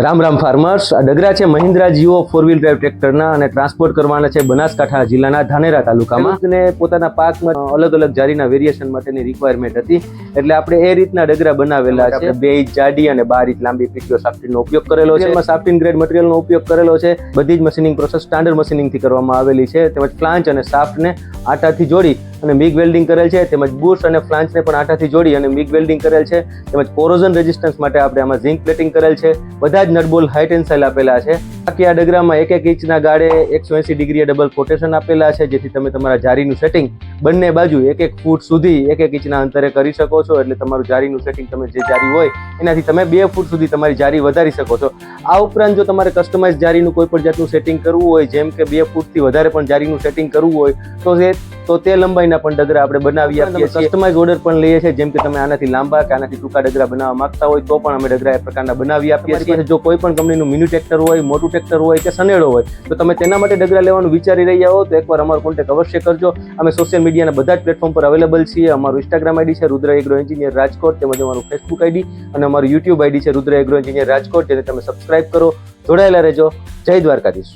Ram Ram farmers, આ ડગરા છે Mahindra Jio 4 wheel drive ટ્રેક્ટરના અને ટ્રાન્સપોર્ટ કરવાના છે બનાસકાંઠા જિલ્લાના ધાનેરા તાલુકામાં. અને પોતાના પાકમાં અલગ અલગ જારીના વેરિએશન માટેની રિક્વાયરમેન્ટ હતી, એટલે આપણે એ રીતના ડગરા બનાવેલા છે. 2 ઇંચ જાડી અને 12 ઇંચ લાંબી પીટીઓ સાફ્ટીનનો ઉપયોગ કરેલો છે. એમાં સાફ્ટીન ગ્રેડ મટીરિયલનો ઉપયોગ કરેલો છે. બધી જ મશીનિંગ પ્રોસેસ સ્ટાન્ડર્ડ મશીનિંગથી કરવામાં આવેલી છે. તેમજ ફ્લાંચ અને સાફ્ટને આટાથી જોડી અને મિગ વેલ્ડિંગ કરેલ છે. તેમજ બુશ અને ફ્લાંચને પણ આટાથી જોડી અને મિગ વેલ્ડિંગ કરેલ છે. તેમજ કોરોઝન રેઝિસ્ટન્સ માટે આપણે આમાં ઝિંક પ્લેટિંગ કરેલ છે. બધા જ નટબોલ હાઈ ટેન્સાઇલ આપેલા છે. બાકી આ ડગરામાં 1 ઇંચના ગાળે 180 ડિગ્રીએ ડબલ કોટેશન આપેલા છે, જેથી તમે તમારા જારીનું સેટિંગ બંને બાજુ 1 ફૂટ સુધી 1 ઇંચના અંતરે કરી શકો છો. એટલે તમારું જારીનું સેટિંગ તમે જે જારી હોય એનાથી તમે 2 ફૂટ સુધી તમારી જારી વધારી શકો છો. આ ઉપરાંત જો તમારે કસ્ટમાઇઝ જારીનું કોઈ પણ જાતનું સેટિંગ કરવું હોય, જેમ કે 2 ફૂટથી વધારે પણ જારીનું સેટિંગ કરવું હોય તો તે લંબાઈના પણ ડગરા આપણે બનાવી આપીએ છીએ. કસ્ટમાઇઝ ઓર્ડર પણ લઈએ છીએ, જેમ કે તમે આનાથી લાંબા કે આનાથી ટૂંકા ડગરા બનાવવા માંગતા હોય તો પણ અમે ડગરા એ પ્રકારના બનાવી આપીએ છીએ. જો કોઈ પણ કંપનીનું મિની ટ્રેક્ટર હોય, મોટું ટ્રેક્ટર હોય કે સનેડો હોય તો તમે તેના માટે ડગરા લેવાનું વિચારી રહ્યા હો તો એકવાર અમારો કોન્ટેક્ટ અવશ્ય કરજો. અમે સોશિયલ મીડિયાના બધા જ પ્લેટફોર્મ પર અવેલેબલ છીએ. અમારું ઇન્સ્ટાગ્રામ આઈડી છે રુદ્ર એગ્રો એન્જિનિયર રાજકોટ, તેમજ અમારું ફેસબુક આઈડી અને અમારું યુટ્યુબ આઈડી છે રુદ્ર એગ્રો એન્જિનિયર રાજકોટ, જેને તમે સબસ્ક્રાઇબ કરો. જોડાયેલા રહેજો. જય દ્વારકાધીશ.